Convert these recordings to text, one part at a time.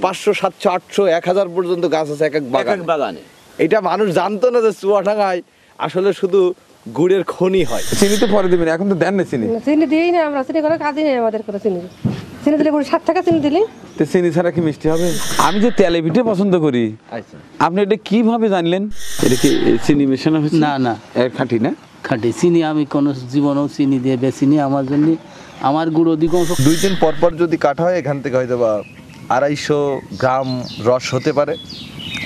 500 700 800 1000 পর্যন্ত গাছ আছে এক এক বাগানে। এটা মানুষ জানতো না যে চুয়াডাঙ্গায় আসলে শুধু গুড়ের খনি হয়। চিনি তো পরে দিবেন, এখন তো দেন না চিনি। চিনি দিই না আমরা, চিনি করে কাজই নেই আমাদের করে চিনি। চিনি দিলে পুরো 7 টাকা চিনি দিলে। তো চিনি ছাড়া কি মিষ্টি হবে? আমি যে তেলে পিঠে পছন্দ করি, আচ্ছা আপনি এটা কিভাবে জানলেন? এটা কি চিনি মেশানো হয়েছে? না না, এর খাঁটি না? খাঁটি চিনি। আমি কোনো জীবনেও চিনি দিয়ে বেচিনি। আমার জন্য আমার গুড় অধিকাংশ 2 দিন পর পর যদি কাটা হয় এখান থেকে হয়তো বা 250 গ্রাম রস হতে পারে।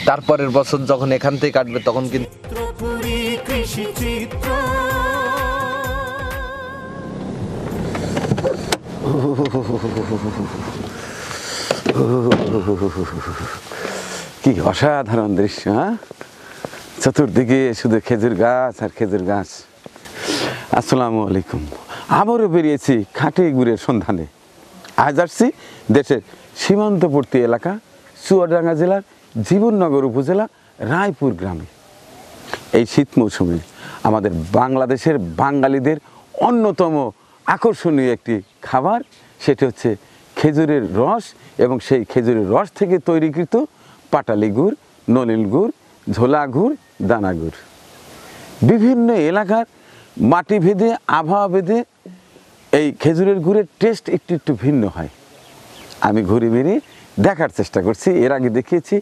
তারপরের বছর যখন এখান থেকে কাটবে তখন কিন্তু কি অসাধারণ দৃশ্য! হ্যাঁ, চতুর্দিকে শুধু খেজুর গাছ আর খেজুর গাছ। আসসালামু আলাইকুম। আবারও বেরিয়েছি খাঁটি গুড়ের সন্ধানে। আজ আসছি দেশের সীমান্তবর্তী এলাকা চুয়াডাঙ্গা জেলার জীবননগর উপজেলা রায়পুর গ্রামে। এই শীত মৌসুমে আমাদের বাংলাদেশের বাঙালিদের অন্যতম আকর্ষণীয় একটি খাবার, সেটি হচ্ছে খেজুরের রস এবং সেই খেজুরের রস থেকে তৈরিকৃত পাটালি গুড়, নলিল গুড়, ঝোলা গুড়, দানা গুড়। বিভিন্ন এলাকার মাটি ভেদে, আবহাওয়া ভেদে এই খেজুরের গুড়ের টেস্ট একটু একটু ভিন্ন হয়। আমি ঘুরে বেরিয়ে দেখার চেষ্টা করছি। এর আগে দেখিয়েছি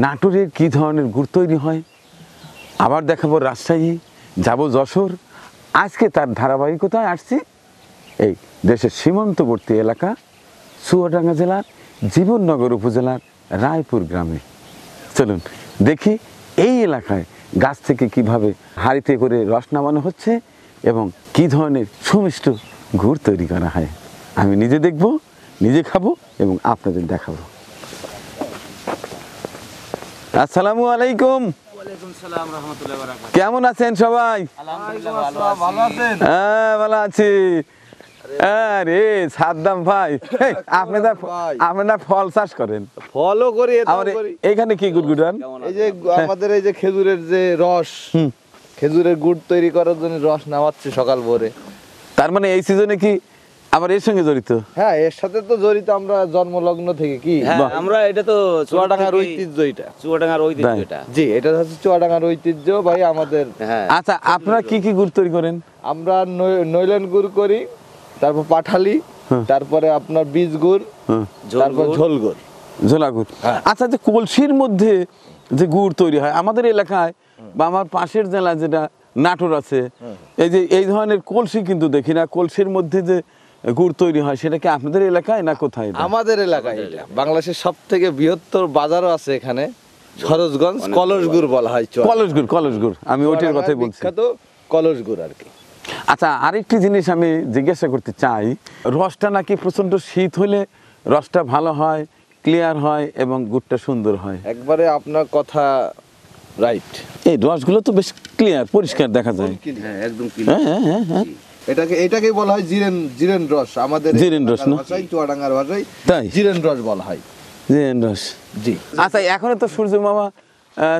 নাটোরের কী ধরনের গুড় তৈরি হয়, আবার দেখাবো রাজশাহী, যাব যশোর। আজকে তার ধারাবাহিকতায় আসছি এই দেশের সীমান্তবর্তী এলাকা চুয়াডাঙ্গা জেলার জীবননগর উপজেলার রায়পুর গ্রামে। চলুন দেখি এই এলাকায় গাছ থেকে কিভাবে হাঁড়িতে করে রস নামানো হচ্ছে এবং কি ধরনের সুমিষ্ট গুড় তৈরি করা হয়। আমি নিজে দেখব, নিজে খাবো এবং আপনাদের দেখাবো। আসসালামু আলাইকুম। কেমন আছেন সবাই? ভালো আছেন? হ্যাঁ, ভালো আছি। আরে সাদ্দাম ভাই, আপনারা ফল চাষ করেন? ফলও করি, এটাও করি। এখানে কি গুড় গুড়ান? এই যে আমাদের এই যে খেজুরের যে রস, খেজুরের গুড় তৈরি করার জন্য রস নামাচ্ছে সকাল ভোরে। তার মানে এই সিজনে কি আবার এর সঙ্গে জড়িত? হ্যাঁ, এর সাথে তো জড়িত আমরা জন্মলগ্ন থেকে। কি আমরা এটা তো চুয়াডাঙ্গার ঐতিহ্য, এটা চুয়াডাঙ্গার ঐতিহ্য। এটা জি, এটা হচ্ছে চুয়াডাঙ্গার ঐতিহ্য ভাই আমাদের। হ্যাঁ। আচ্ছা, আপনারা কি কি গুড় তৈরি করেন? আমরা নইলেন গুড় করি, তারপর পাঠালি, তারপরে আপনার বীজ গুড়, তারপর ঝোল গুড়, ঝোলা গুড়। আচ্ছা, যে কলসির মধ্যে যে গুড় তৈরি হয় আমাদের এলাকায় বা আমার পাশের জেলা যেটা নাটোর আছে, এই যে এই ধরনের কলসি কিন্তু দেখি না। কলসির মধ্যে যে গুড় তৈরি হয় সেটা কি আপনাদের এলাকায় না কোথায়? আমাদের এলাকায়। এটা বাংলাদেশের সব থেকে বৃহত্তর বাজারও আছে এখানে, সরোজগঞ্জ। কলস গুড় বলা হয়। কলস গুড়, কলস গুড়, আমি ওইটার কথাই বলছি। বিখ্যাত কলস গুড় আর কি। আচ্ছা, আরেকটি জিনিস আমি জিজ্ঞাসা করতে চাই, রসটা নাকি প্রচন্ড শীত হলে রসটা ভালো হয়, ক্লিয়ার হয় এবং গুড়টা সুন্দর হয়। একবারে আপনার কথা রাইট। এই রসগুলো তো বেশ ক্লিয়ার, পরিষ্কার দেখা যায়। হ্যাঁ, একদম হ্যাঁ হ্যাঁ হ্যাঁ। এটাকে বলা হয় জিরেন রস। আমাদের জিরেন রস না? ভাষায়, চুয়াডাঙ্গার ভাষায় তাই জিরেন রস বলা হয়। জিরেন রস। জি। আচ্ছা, এখনো তো সূর্য মামা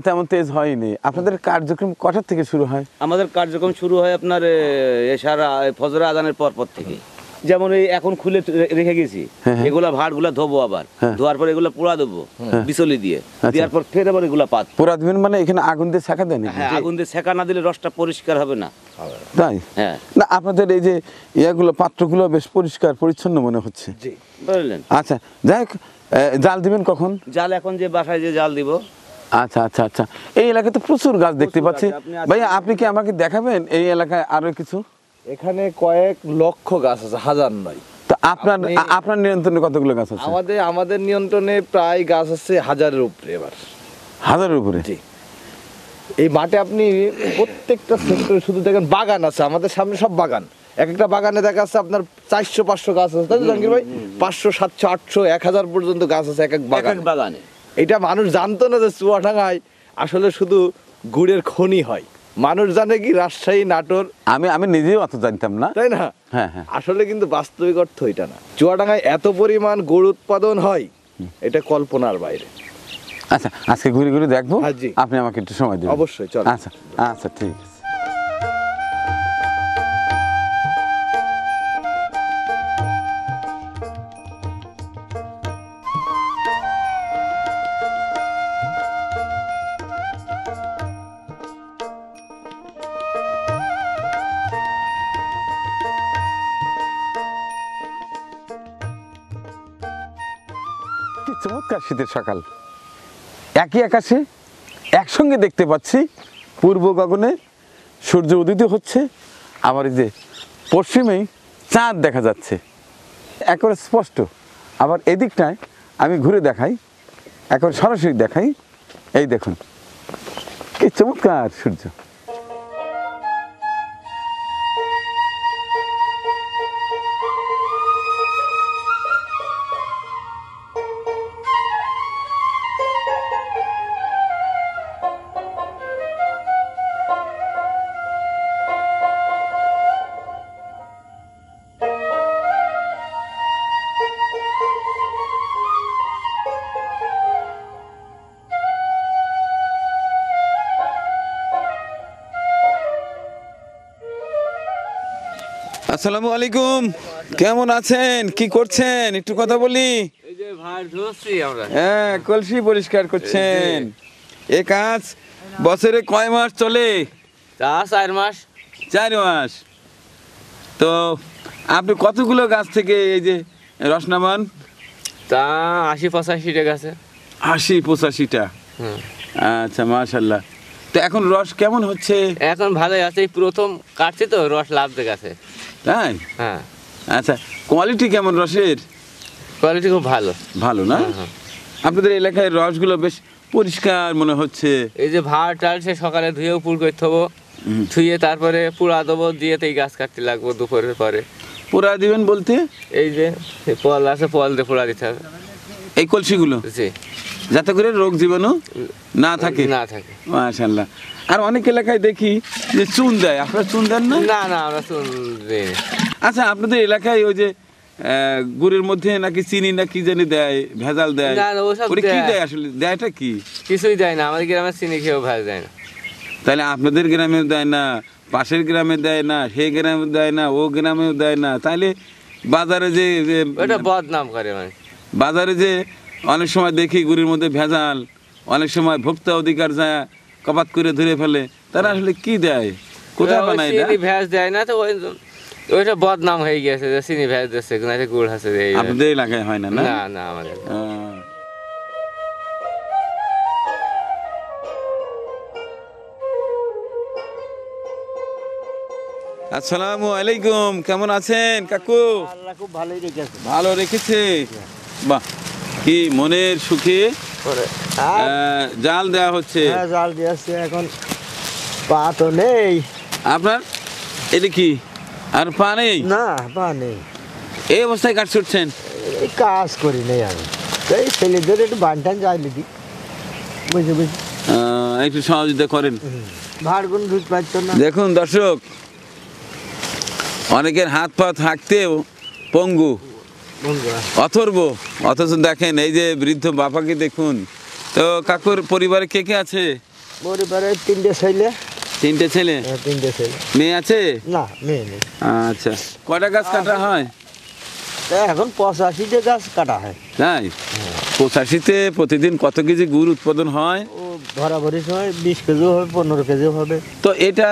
তেমন তেজ হয়নি। আপনাদের কার্যক্রম কটার থেকে শুরু হয়? আমাদের কার্যক্রম শুরু হয় আপনার এশার ফজর আজানের পর থেকে। যেমন এই এখন খুলে রেখে গেছি, এগুলা ভাড়গুলা ধোবো, আবার ধোয়ার পর এগুলা পোড়া দেবো বিচলি দিয়ে, দেওয়ার পর ফের আবার এগুলা পাত পোড়া দিবেন। মানে এখানে আগুন দিয়ে ছেঁকা দেন? হ্যাঁ, আগুন দিয়ে ছেঁকা না দিলে রসটা পরিষ্কার হবে না। তাই? হ্যাঁ। না, আপনাদের এই যে ইয়াগুলো, পাত্রগুলো বেশ পরিষ্কার পরিচ্ছন্ন মনে হচ্ছে। জি, বুঝলেন? আচ্ছা, যাই হোক, জাল দিবেন কখন? জাল এখন যে বাসায় যে জাল দিব। আচ্ছা আচ্ছা আচ্ছা। এই এলাকায় তো প্রচুর গাছ দেখতে পাচ্ছি। ভাইয়া, আপনি কি আমাকে দেখাবেন এই এলাকায় আরো কিছু? এখানে কয়েক লক্ষ গাছ আছে, হাজার নয়। তা আপনার নিয়ন্ত্রণে কতগুলো গাছ আছে? আমাদের নিয়ন্ত্রণে প্রায় গাছ আছে 1000-এর উপরে। এবার 1000-এর উপরে? জি। এই মাঠে আপনি প্রত্যেকটা সেক্টরে শুধু দেখেন বাগান আছে। আমাদের সামনে সব বাগান। এক একটা বাগানে দেখা যাচ্ছে আপনার 400-500 গাছ আছে, তাই তো জাহাঙ্গীর ভাই? 500 700 800 1000 পর্যন্ত গাছ আছে এক এক বাগানে। এটা মানুষ জানতো না যে চুয়াডাঙ্গায় আসলে শুধু গুড়ের খনি হয়। মানুষ জানে কি রাজশাহী, নাটোর। আমি নিজেও অত জানতাম না, তাই না? হ্যাঁ হ্যাঁ। আসলে কিন্তু বাস্তবিক অর্থ এটা না। চুয়াডাঙ্গায় এত পরিমাণ গুড় উৎপাদন হয়, এটা কল্পনার বাইরে। আচ্ছা, আজকে ঘুরে ঘুরে দেখবো। হ্যাঁ, জি। আপনি আমাকে একটু সময় দিন। অবশ্যই, চল। আচ্ছা আচ্ছা, ঠিক আছে। কি চমৎকার শীতের সকাল, একই আকাশে একসঙ্গে দেখতে পাচ্ছি পূর্ব গগনে সূর্য উদিত হচ্ছে, আবার এই যে পশ্চিমেই চাঁদ দেখা যাচ্ছে একেবারে স্পষ্ট। আবার এদিকটায় আমি ঘুরে দেখাই, এখন সরাসরি দেখাই, এই দেখুন কি চমৎকার সূর্য। আসসালামু আলাইকুম, কেমন আছেন, কি করছেন, একটু কথা বলি। এই যে ভাই ধরছি আমরা, হ্যাঁ, কলসি পরিষ্কার করছেন। এ কাজ বছরে কয় মাস চলে? 4 মাস। 4 মাস। তো আপনি কতগুলো গাছ থেকে এই যে রস নামান? তা 80-85টা গাছে। 80-85টা। আচ্ছা, মাশাআল্লাহ। তো এখন রস কেমন হচ্ছে? এখন ভালোই আছে, এই প্রথম কাটছি তো, রস লাভতে গেছে। তাই? হ্যাঁ। আচ্ছা, কোয়ালিটি কেমন রসের? কোয়ালিটি খুব ভালো। ভালো না? হ্যাঁ। আপনাদের এলাকায় রসগুলো বেশ পরিষ্কার মনে হচ্ছে। এই যে ভাড় টাল সে সকালে ধুয়েও পুর করে থবো, ধুয়ে তারপরে পুরা দেবো, দিয়ে তো এই গাছ কাটতে লাগবো দুপুরের পরে। পোড়া দিবেন বলতে? এই যে পল আছে, পল দিয়ে পোড়া দিতে হবে এই কলসিগুলো, জি, যাতে করে রোগ জীবাণু না থাকে। না থাকে। মাশাআল্লাহ। আর অনেক এলাকায় দেখি যে চুন দেয়, আপনারা চুন দেন না? না না, আমরা চুন দিই না। আচ্ছা, আপনাদের এলাকায় ওই যে গুড়ের মধ্যে নাকি চিনি না কি জানি দেয়, ভেজাল দেয়, না, না, ওসব ওটা কি দেয়। দেয় আসলে? দেয়টা কি? কিছুই দেয় না, আমাদের গ্রামে চিনি খেয়েও ভাজ দেয় না। তাহলে আপনাদের গ্রামে দেয় না, পাশের গ্রামে দেয় না, সে গ্রামে দেয় না, ও গ্রামেও দেয় না, তাহলে বাজারে যে ওটা বদনাম করে মানে। বাজারে যে অনেক সময় দেখি গুড়ির মধ্যে ভেজাল, অনেক সময় ভোক্তা অধিকার যায় কপাত করে ধরে ফেলে, তারা আসলে কি দেয়, কোথায় বানায়? চিনি ভেজ দেয় না, তো ওইটা বদনাম হয়ে গেছে যে চিনি ভেজ দিচ্ছে, না গুড় আছে। আপনাদের এলাকায় হয় না? না না, আমাদের। আসসালামু আলাইকুম, কেমন আছেন কাকু? আল্লাহ খুব ভালোই রেখেছে। ভালো রেখেছে, বাহ, কি মনের সুখে জাল দেওয়া হচ্ছে। হ্যাঁ, জাল দিয়েছে, এখন পা তো নেই। আপনার এটা কি আর পা নেই? না, পা নেই। এই অবস্থায় কাজ করছেন? এই কাজ করি নেই আমি, এই ছেলেদের একটু বানটান যাই লিখি, বুঝে বুঝি একটু সহযোগিতা করেন। ভাড়গুন দুধ পাইত না। দেখুন দর্শক, অনেকের হাত পা থাকতেও পঙ্গু, বন্ধুরা অথর্ব, অথচ দেখেন এই যে বৃদ্ধ বাপাকে দেখুন। তো কাকুর পরিবারে কে কে আছে? পরিবারে 3টে ছেলে। 3টে ছেলে? হ্যাঁ, 3টে ছেলে। মেয়ে আছে? না, মেয়ে নেই। আচ্ছা, কয়টা গাছ কাটা হয়? তা এখন 85টে গাছ কাটা হয়। তাই? 85তে প্রতিদিন কত কেজি গুড় উৎপাদন হয়? ও ভরাভরি সময় 20 কেজিও হবে, 15 কেজিও হবে। তো এটা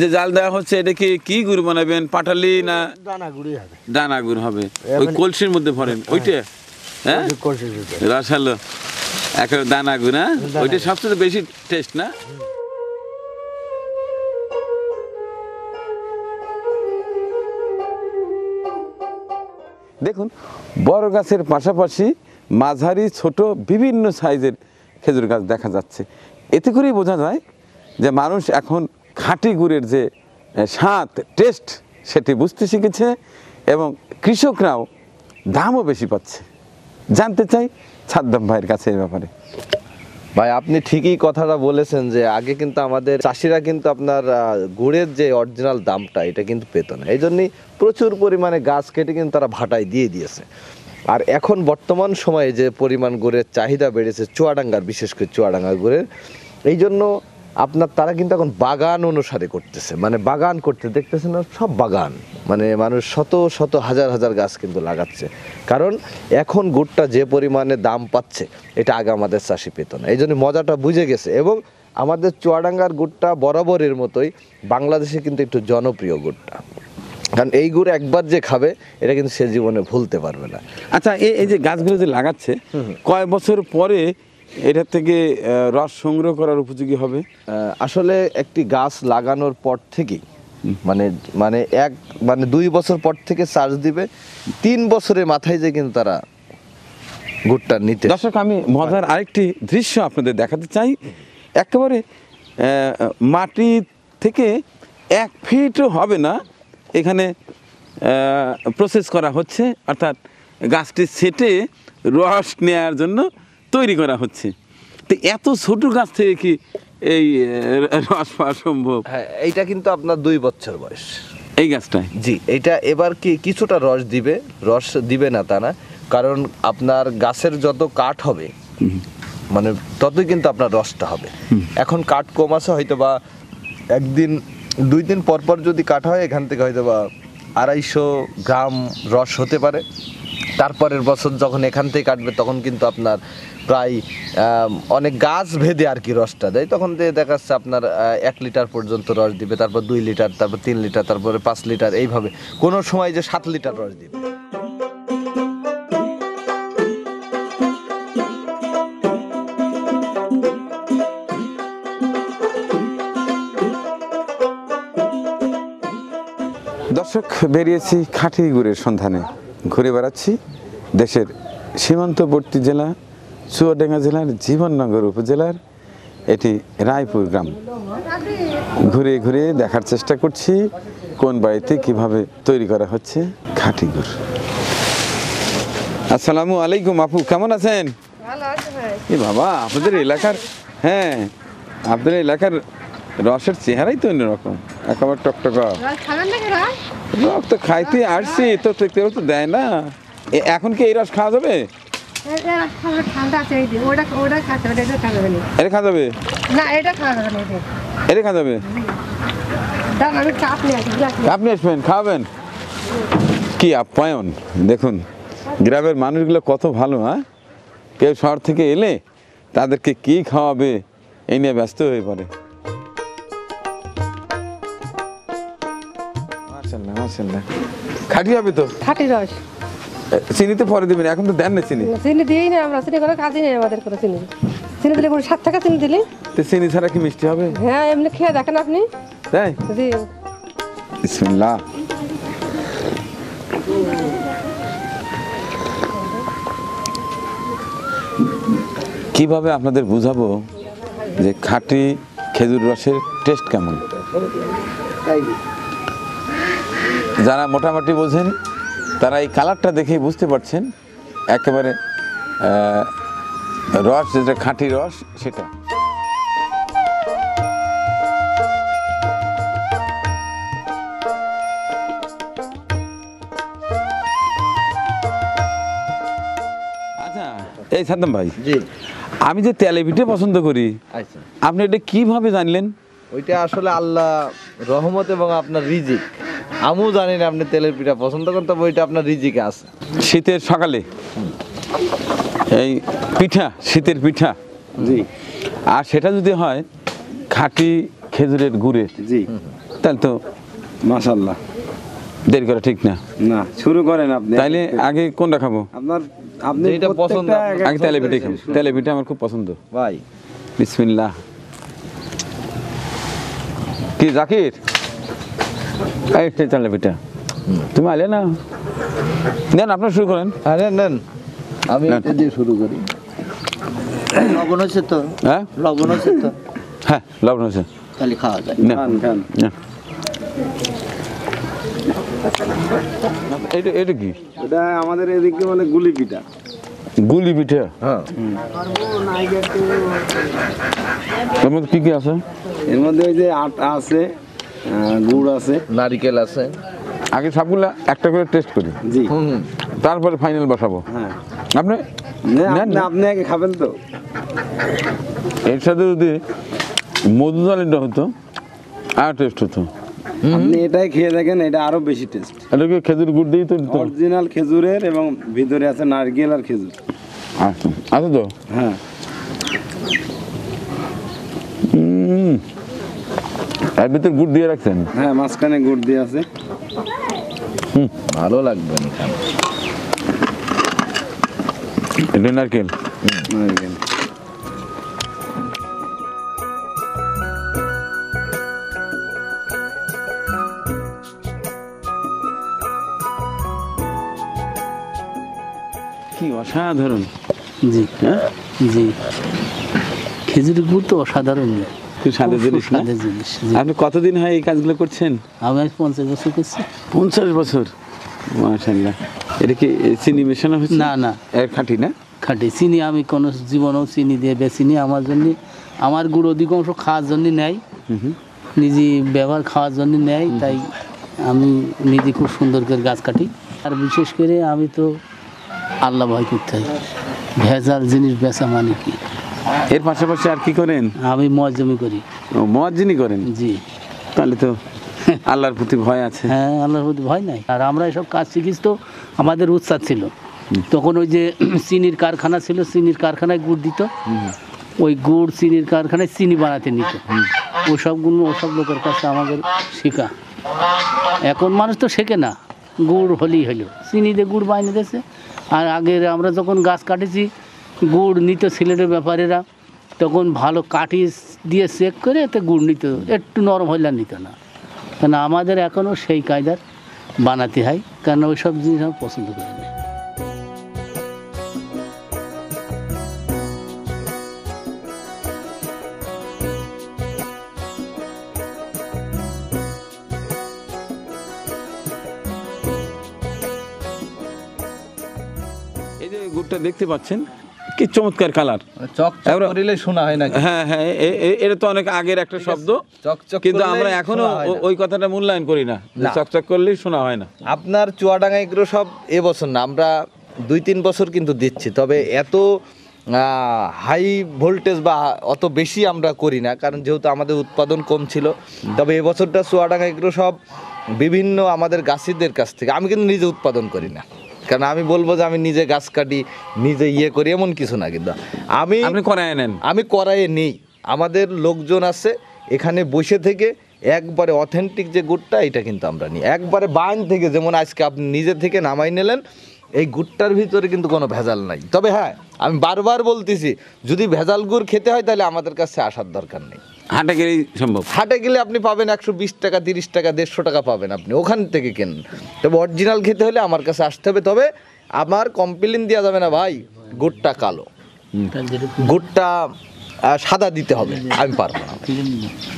যে জাল দেওয়া হচ্ছে, এটা কি গুড় বানাবেন, পাটালি না দানা গুড়ি হবে। দানা গুড় হবে? ওই কলসির মধ্যে ভরেন ওইটা? হ্যাঁ, কলসির ভিতরে। রসালো একেবারে দানা গুড়। হ্যাঁ, ওইটা সবচেয়ে বেশি টেস্ট না? দেখুন, বড় গাছের পাশাপাশি মাঝারি ছোট বিভিন্ন সাইজের খেজুর গাছ দেখা যাচ্ছে। এতে করেই বোঝা যায় যে মানুষ এখন খাঁটি গুড়ের যে স্বাদ, টেস্ট, সেটি বুঝতে শিখেছে এবং কৃষকরাও দামও বেশি পাচ্ছে। জানতে চাই সাদ্দাম ভাইয়ের কাছে এই ব্যাপারে। ভাই, আপনি ঠিকই কথাটা বলেছেন যে আগে কিন্তু আমাদের চাষিরা কিন্তু আপনার গুড়ের যে অরিজিনাল দামটা এটা কিন্তু পেত না, এই জন্যই প্রচুর পরিমাণে গাছ কেটে কিন্তু তারা ভাটায় দিয়ে দিয়েছে। আর এখন বর্তমান সময়ে যে পরিমাণ গুড়ের চাহিদা বেড়েছে চুয়াডাঙ্গার, বিশেষ করে চুয়াডাঙ্গার গুড়ের, এই জন্য আপনার তারা কিন্তু এখন বাগান অনুসারে করতেছে, মানে বাগান করতে দেখতেছেন না, সব বাগান, মানে মানুষ শত শত হাজার হাজার গাছ কিন্তু লাগাচ্ছে। কারণ এখন গুড়টা যে পরিমাণে দাম পাচ্ছে এটা আগে আমাদের চাষি পেত না, এই জন্য মজাটা বুঝে গেছে। এবং আমাদের চুয়াডাঙ্গার গুড়টা বরাবরের মতোই বাংলাদেশে কিন্তু একটু জনপ্রিয় গুড়টা। কারণ এই গুড় একবার যে খাবে এটা কিন্তু সে জীবনে ভুলতে পারবে না। আচ্ছা, এই যে গাছগুলো যে লাগাচ্ছে, কয় বছর পরে এটা থেকে রস সংগ্রহ করার উপযোগী হবে? আসলে একটি গাছ লাগানোর পর থেকেই মানে 2 বছর পর থেকে চার্জ দিবে, 3 বছরের মাথায় যে কিন্তু তারা গুড়টা নিতে। দর্শক, আমি মজার আরেকটি দৃশ্য আপনাদের দেখাতে চাই। একেবারে মাটি থেকে 1 ফিটও হবে না এখানে প্রসেস করা হচ্ছে, অর্থাৎ গাছটি ছেটে রস নেওয়ার জন্য তৈরি করা হচ্ছে। তো এত ছোট গাছ থেকে কি এই রস পাওয়া সম্ভব? হ্যাঁ, এইটা কিন্তু আপনার 2 বছর বয়স এই গাছটায়। জি, এইটা এবার কি কিছুটা রস দিবে না তা না, কারণ আপনার গাছের যত কাঠ হবে মানে ততই কিন্তু আপনার রসটা হবে। এখন কাঠ কম আছে, হয়তো বা 1-2 দিন পর পর যদি কাটা হয় এখান থেকে হয়তো বা 250 গ্রাম রস হতে পারে। তারপরের বছর যখন এখান থেকে কাটবে তখন কিন্তু আপনার প্রায় অনেক গাছ ভেদে আর কি রসটা দেয়, তখন দেখা যাচ্ছে আপনার 1 লিটার পর্যন্ত রস দিবে, তারপর 2 লিটার, তারপর 3 লিটার, তারপরে 5 লিটার, এইভাবে কোনো সময় যে 7 লিটার রস দিবে। দর্শক, বেরিয়েছি খাঁটি গুড়ের সন্ধানে, ঘুরে বেড়াচ্ছি দেশের সীমান্তবর্তী জেলা চুয়াডাঙ্গা জেলার জীবননগর উপজেলার এটি রায়পুর গ্রাম। ঘুরে ঘুরে দেখার চেষ্টা করছি কোন বাড়িতে কিভাবে তৈরি করা হচ্ছে খাঁটি গুড়। আসসালামু আলাইকুম আপু, কেমন আছেন? ভালো আছে ভাই। এ বাবা, আপনাদের এলাকার, হ্যাঁ আপনাদের এলাকার রসের চেহারাই তো অন্যরকম, একেবারে টকটকা। রস খাবেন নাকি রস? রস তো খাইতে আসছি, তো কেউ তো দেয় না। এখন কি এই রস খাওয়া যাবে? রস খাওয়া ঠান্ডা আছে, এই দিন ওটা খাচ্ছে, এটা খাওয়া যাবে না। এটা খাওয়া যাবে না, এটা খাওয়া যাবে না। এটা খাওয়া যাবে। দাম আমি চাপ নিয়ে আসি, গ্লাস নিয়ে। আপনি আসবেন, খাওয়াবেন। কি আপ্যায়ন দেখুন, গ্রামের মানুষগুলো কত ভালো। হ্যাঁ, কেউ শহর থেকে এলে তাদেরকে কি খাওয়াবে এই নিয়ে ব্যস্ত হয়ে পড়ে। মাশাআল্লাহ মাশাআল্লাহ, খাঁটি হবে তো? খাঁটি রস। চিনি তো পরে দেবেন, এখন তো দেন না চিনি। চিনি দিই না আমরা, চিনি করে কাজই নেই আমাদের করে। চিনি দিলে কোনো 7 টাকা চিনি দিলি। তো চিনি ছাড়া কি মিষ্টি হবে? হ্যাঁ, এমনি খেয়ে দেখেন আপনি। তাই? জি। বিসমিল্লাহ। কিভাবে আপনাদের বুঝাবো যে খাঁটি খেজুর রসের টেস্ট কেমন? যারা মোটামুটি বোঝেন তারা এই কালারটা দেখেই বুঝতে পারছেন একেবারে রস যেটা খাঁটি রস সেটা। আচ্ছা, এই সাদ্দাম ভাই, জি, আমি যে তেলে পিঠে পছন্দ করি, আচ্ছা, আপনি এটা কিভাবে জানলেন? ওইটা আসলে আল্লাহ রহমত এবং আপনার রিজিক। আমিও জানি না আপনি তেলের পিঠা পছন্দ করেন, তবে ওইটা আপনার রিজিকে আছে। শীতের সকালে এই পিঠা, শীতের পিঠা, জি আর সেটা যদি হয় খাঁটি খেজুরের গুড়ের, জি, তাহলে তো মাশাআল্লাহ। দেরি করা ঠিক না। না, শুরু করেন আপনি। তাইলে আগে কোনটা খাবো? আপনি যেটা পছন্দ আপনার। আগে তেলে পিঠে খাবো। তেলে পিঠা আমার খুব পছন্দ। ভাই, বিসমিল্লাহ। কি জাকির, এই তেলে পিঠা তুমি আলে না, নেন আপনার শুরু করেন। হ্যাঁ, নেন, আমি নেন। এটা দিয়ে শুরু করি। লবণ হচ্ছে তো, হ্যাঁ লবণ হচ্ছে তো, হ্যাঁ, লবণ আছে, তাহলে খাওয়া যায়। নেন খান। নেন। এটা কি? এটা আমাদের এদিকে বলে গুলি পিঠা। গুলি পিঠা? হ্যাঁ, এর মধ্যে কি কি আছে? এর মধ্যে ওই যে আটা আছে, গুড় আছে, নারিকেল আছে। আগে সবগুলা একটা করে টেস্ট করি, জি, তারপরে ফাইনাল বসাবো। হ্যাঁ। আপনি নেন না। আপনি আগে খাবেন তো। এর সাথে যদি মধু জালিটা হতো আর টেস্ট হতো। আপনি এটাই খেয়ে দেখেন, এটা আরো বেশি টেস্ট। এটা কি খেজুর গুড় দিয়েই তৈরি তো? অরিজিনাল খেজুরের, এবং ভিতরে আছে নারকেল আর খেজুর। আচ্ছা, আছে তো? হ্যাঁ, এর ভিতরে গুড় দিয়ে রাখছেন? হ্যাঁ, মাঝখানে গুড় দিয়ে আছে। ভালো লাগবে না খান। এটা নারকেল। কি অসাধারণ। জি জি, খেজুরের গুড় তো অসাধারণ, খুব স্বাদের জিনিস না? স্বাদের জিনিস। জি। আপনি কতদিন হয় এই কাজগুলো করছেন? আমি আজ 50 বছর করছি। 50 বছর, মাশাআল্লাহ। এটা কি চিনি মেশানো হচ্ছে? না না, এর খাঁটি না? খাঁটি চিনি। আমি কোনো জীবনেও চিনি দিয়ে বেচিনি। আমার জন্য, আমার গুড় অধিকাংশ খাওয়ার জন্য নেয়, নিজে ব্যবহার খাওয়ার জন্য নেয়, তাই আমি নিজে খুব সুন্দর করে গাছ কাটি। আর বিশেষ করে আমি তো আল্লাহ ভয় করতে হয়, ভেজাল জিনিস বেচা মানে কি। এর পাশাপাশি আর কি করেন? আমি মজজমি করি। ও, মুয়াজ্জিনি করেন? জি। তাহলে তো আল্লাহর প্রতি ভয় আছে। হ্যাঁ, আল্লাহর প্রতি ভয় নাই। আর আমরা এসব কাজ শিখিস তো আমাদের উৎসাহ ছিল। তখন ওই যে চিনির কারখানা ছিল, চিনির কারখানায় গুড় দিত, ওই গুড় চিনির কারখানায় চিনি বানাতে নিত। ওসব লোকের কাছে আমাদের শেখা। এখন মানুষ তো শেখে না, গুড় হলেই হলো, চিনি দিয়ে গুড় বানিয়ে দিয়েছে। আর আগের আমরা যখন গাছ কাটেছি, গুড় নিত সিলেটের ব্যাপারীরা, তখন ভালো কাঠি দিয়ে চেক করে এতে গুড় নিত, একটু নরম হইলে নিত না। কেন আমাদের এখনও সেই কায়দার বানাতে হয়, কারণ ওই সব জিনিস আমি পছন্দ করি না। এই যে গুড়টা দেখতে পাচ্ছেন, কি চমৎকার কালার। চকচক করিলে শোনা হয় না? হ্যাঁ হ্যাঁ, এটা তো অনেক আগের একটা শব্দ, চকচক কিন্তু করলেই আমরা এখনো শোনা হয় না। ওই কথাটা মূল্যায়ন করি না, যে না। চকচক করলেই শোনা হয় না। আপনার চুয়াডাঙ্গা এগুলো সব এবছর না, আমরা 2-3 বছর কিন্তু দিচ্ছি, তবে এত হাই ভোল্টেজ বা অত বেশি আমরা করি না, কারণ যেহেতু আমাদের উৎপাদন কম ছিল। তবে এবছরটা চুয়াডাঙ্গা এগুলো সব বিভিন্ন আমাদের গাছিদের কাছ থেকে, আমি কিন্তু নিজে উৎপাদন করি না, কারণ আমি বলবো যে আমি নিজে গাছ কাটি, নিজে ইয়ে করি, এমন কিছু না। কিন্তু আপনি করায় নেন? আমি করাইয়ে নেই, আমাদের লোকজন আছে এখানে বসে থেকে একবারে অথেন্টিক যে গুড়টা, এটা কিন্তু আমরা নিই একবারে বান থেকে। যেমন আজকে আপনি নিজে থেকে নামাই নিলেন, এই গুড়টার ভিতরে কিন্তু কোনো ভেজাল নাই। তবে হ্যাঁ, আমি বারবার বলতেছি, যদি ভেজাল গুড় খেতে হয় তাহলে আমাদের কাছে আসার দরকার নেই। হাটে গেলেই সম্ভব। হাটে গেলে আপনি পাবেন 120 টাকা, 30 টাকা, 150 টাকা পাবেন, আপনি ওখান থেকে কেনেন। তবে অরিজিনাল খেতে হলে আমার কাছে আসতে হবে। তবে আমার কমপ্লেন দেওয়া যাবে না, ভাই গুড়টা কালো, গুড়টা সাদা দিতে হবে, আমি পারবো না,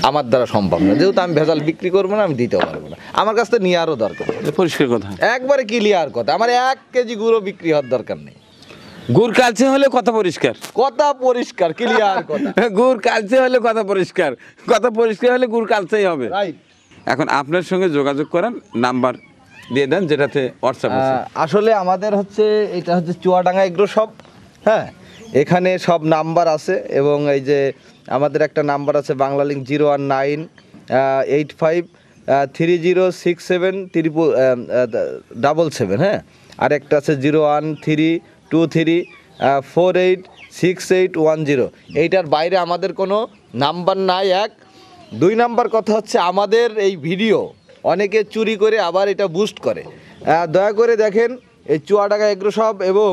আমার দ্বারা সম্ভব না। যেহেতু আমি ভেজাল বিক্রি করবো না, আমি দিতেও পারবো না। আমার কাছ থেকে নিয়ে আরও দরকার, পরিষ্কার কথা, একবারে ক্লিয়ার কথা। আমার 1 কেজি গুঁড়ো বিক্রি হওয়ার দরকার নেই। গুড় কালচে হলে কথা পরিষ্কার, কথা পরিষ্কার, ক্লিয়ার কথা। গুড় কালচে হলে কথা পরিষ্কার, কথা পরিষ্কার হলে গুড় কালচেই হবে। রাইট। এখন আপনার সঙ্গে যোগাযোগ করেন, নাম্বার দিয়ে দেন যেটাতে হোয়াটসঅ্যাপ আছে। আসলে আমাদের হচ্ছে, এটা হচ্ছে চুয়াডাঙ্গা এগ্রো শপ। হ্যাঁ, এখানে সব নাম্বার আছে, এবং এই যে আমাদের একটা নাম্বার আছে বাংলালিংক 01985306777, হ্যাঁ। আর একটা আছে 01323486810। এইটার বাইরে আমাদের কোনো নাম্বার নাই। 2 নাম্বার কথা হচ্ছে, আমাদের এই ভিডিও অনেকে চুরি করে আবার এটা বুস্ট করে। দয়া করে দেখেন এই চুয়াডাঙ্গা এগ্রো শপ, এবং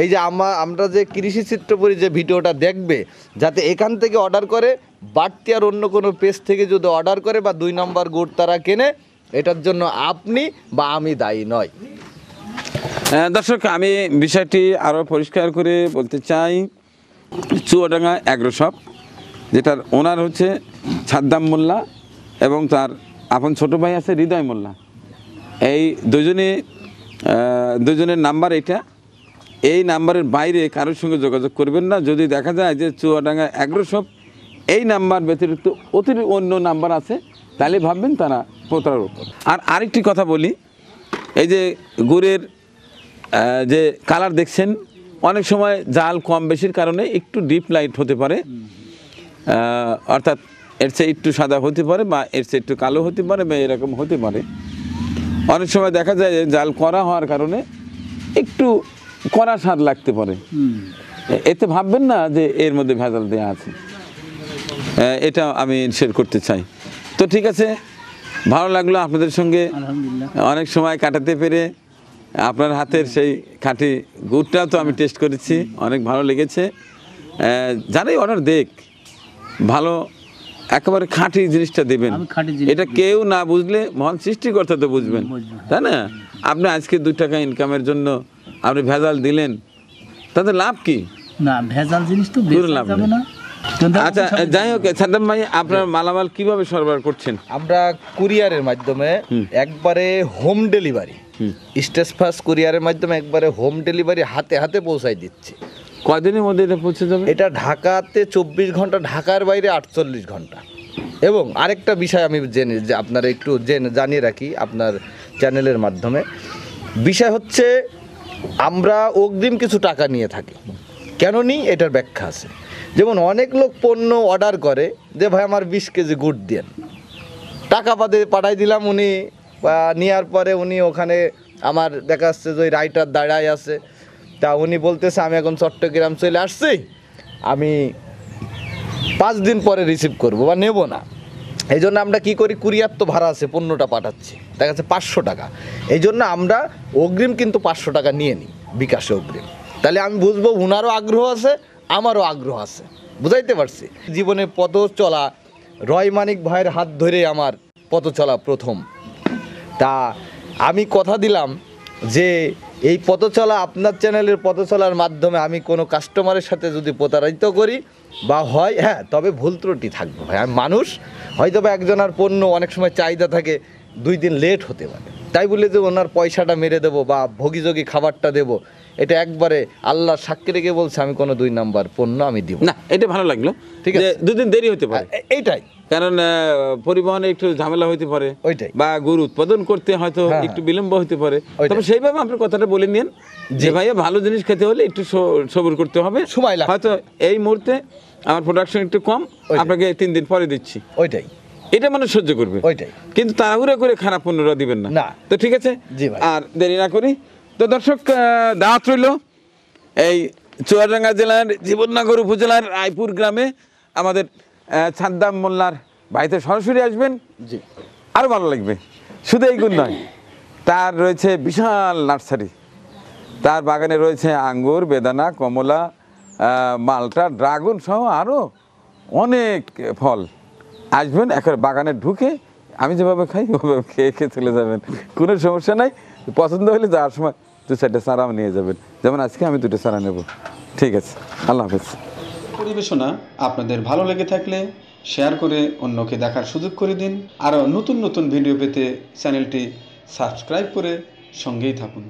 এই যে আমরা যে কৃষি চিত্রপুরী যে ভিডিওটা দেখবে, যাতে এখান থেকে অর্ডার করে, বাড়তি আর অন্য কোনো পেজ থেকে যদি অর্ডার করে বা 2 নম্বর গুড় তারা কেনে, এটার জন্য আপনি বা আমি দায়ী নয়। দর্শক, আমি বিষয়টি আরও পরিষ্কার করে বলতে চাই। চুয়াডাঙ্গা এগ্রো শপ, যেটার ওনার হচ্ছে সাদ্দাম মোল্লা এবং তার আপন ছোট ভাই আছে হৃদয় মোল্লা। এই দুজনের নাম্বার এইটা। এই নাম্বারের বাইরে কারোর সঙ্গে যোগাযোগ করবেন না। যদি দেখা যায় যে চুয়াডাঙ্গা এগ্রো শপ এই নাম্বার ব্যতিরিক্ত অন্য নাম্বার আছে, তাহলে ভাববেন তারা প্রতারক। আর আরেকটি কথা বলি, এই যে গুড়ের যে কালার দেখছেন, অনেক সময় জাল কম বেশির কারণে একটু ডিপ লাইট হতে পারে, অর্থাৎ এর চেয়ে একটু সাদা হতে পারে, বা এর চেয়ে একটু কালো হতে পারে, বা এরকম হতে পারে। অনেক সময় দেখা যায় যে জাল করা হওয়ার কারণে একটু কড়া স্বাদ লাগতে পারে। এতে ভাববেন না যে এর মধ্যে ভেজাল দেওয়া আছে, এটা আমি শেয়ার করতে চাই। তো ঠিক আছে, ভালো লাগলো আপনাদের সঙ্গে আলহামদুলিল্লাহ। অনেক সময় কাটাতে পেরে। আপনার হাতের সেই খাঁটি গুড়টাও তো আমি টেস্ট করেছি, অনেক ভালো লেগেছে। যারাই অর্ডার দেখ ভালো একেবারে খাঁটি জিনিসটা দেবেন, আমি খাঁটি জিনিস এটা কেউ না বুঝলে মহান সৃষ্টিকর্তা তো বুঝবেন, তাই না? আপনি আজকে 2 টাকা ইনকামের জন্য আপনি ভেজাল দিলেন, তাতে লাভ কি? না, ভেজাল জিনিস তো কোনো বেচা লাভ যাবে নেই। না। কিন্তু আচ্ছা, যাই হোক সাদ্দাম ভাই, আপনার মালামাল কিভাবে সরবরাহ করছেন? আমরা কুরিয়ারের মাধ্যমে একবারে হোম ডেলিভারি, স্টেজ ফাস্ট কুরিয়ারের মাধ্যমে একবারে হোম ডেলিভারি হাতে হাতে পৌঁছাই দিচ্ছি। কয়দিনের মধ্যে এটা পৌঁছে যাবে? এটা ঢাকাতে 24 ঘন্টা, ঢাকার বাইরে 48 ঘন্টা। এবং আরেকটা বিষয় আমি জেনে যে আপনারা একটু জানিয়ে রাখি আপনার চ্যানেলের মাধ্যমে, বিষয় হচ্ছে আমরা অগ্রিম কিছু টাকা নিয়ে থাকি। কেন নিই এটার ব্যাখ্যা আছে। যেমন অনেক লোক পণ্য অর্ডার করে যে ভাই আমার 20 কেজি গুড় দেন, টাকা পাঠাই দিলাম, উনি নেওয়ার পরে উনি ওখানে আমার দেখা যাচ্ছে যে ওই রাইটার দাঁড়ায় আছে, তা উনি বলতেছে আমি এখন চট্টগ্রাম চলে আসছি, আমি 5 দিন পরে রিসিভ করব বা নেব না। এই জন্য আমরা কী করি, কুরিয়ার তো ভাড়া আছে, পণ্যটা পাঠাচ্ছি, দেখা যাচ্ছে 500 টাকা। এই জন্য আমরা অগ্রিম কিন্তু 500 টাকা নিয়ে নিই, বিকাশে অগ্রিম। তাহলে আমি বুঝবো উনারও আগ্রহ আছে, আমারও আগ্রহ আছে, বুঝাইতে পারছি। জীবনে পথ চলা রয় মানিক ভাইয়ের হাত ধরে আমার পথ চলা প্রথম। তা আমি কথা দিলাম যে এই পথ চলা, আপনার চ্যানেলের পথ চলার মাধ্যমে আমি কোনো কাস্টমারের সাথে যদি প্রতারিত করি বা হয়, হ্যাঁ তবে ভুল ত্রুটি থাকবে ভাই, আমি মানুষ, হয়তো বা একজনের পণ্য অনেক সময় চাহিদা থাকে 2 দিন লেট হতে পারে, তাই বলে যে ওনার পয়সাটা মেরে দেবো বা ভোগীযোগী খাবারটা দেবো, এটা একবারে আল্লাহর সাক্ষী রেখে বলছে আমি কোনো 2 নাম্বার পণ্য আমি দিব না। এটা ভালো লাগলো, ঠিক ঠিক আছে। আছে, 2 দিন দেরি হতে পারে, এইটাই কারণ পরিবহনে একটু ঝামেলা হতে পারে, ওইটাই। বা গরু উৎপাদন করতে হয়তো হ্যাঁ, একটু বিলম্ব হতে পারে। ওইটাই। তবে সেইভাবে আপনার কথাটা বলে নিন যে ভাইয়া ভালো জিনিস খেতে হলে একটু সবুর করতে হবে, সময় লাগবে। হয়তো এই মুহূর্তে আমার প্রোডাকশন একটু কম, ওইটাই। আপনাকে 3 দিন পরে দিচ্ছি, ওইটাই এটা মানুষ সহ্য করবে, ওইটাই। কিন্তু তাড়াহুড়া করে খারাপ পণ্যটা দিবেন না। না। তো ঠিক আছে, জি ভাই। আর দেরি না করি। তো দর্শক, দাওয়াত রইল এই চুয়াডাঙ্গা জেলার জীবননগর উপজেলার রায়পুর গ্রামে আমাদের সাদ্দাম মোল্লার বাড়িতে সরাসরি আসবেন, জি, আরও ভালো লাগবে। শুধু এই গুণ নয়, তার রয়েছে বিশাল নার্সারি, তার বাগানে রয়েছে আঙ্গুর, বেদানা, কমলা, মালটা, ড্রাগন সহ আরও অনেক ফল। আসবেন একবার বাগানে ঢুকে, আমি যেভাবে খাই ওভাবে খেয়ে খেয়ে চলে যাবেন, কোনো সমস্যা নাই। পছন্দ হলে যাওয়ার সময় 2-4টে চারাও নিয়ে যাবেন, যেমন আজকে আমি 2টে চারা নেব। ঠিক আছে, আল্লাহ হাফেজ। পরিবেশনা আপনাদের ভালো লেগে থাকলে শেয়ার করে অন্যকে দেখার সুযোগ করে দিন। আরও নতুন নতুন ভিডিও পেতে চ্যানেলটি সাবস্ক্রাইব করে সঙ্গেই থাকুন।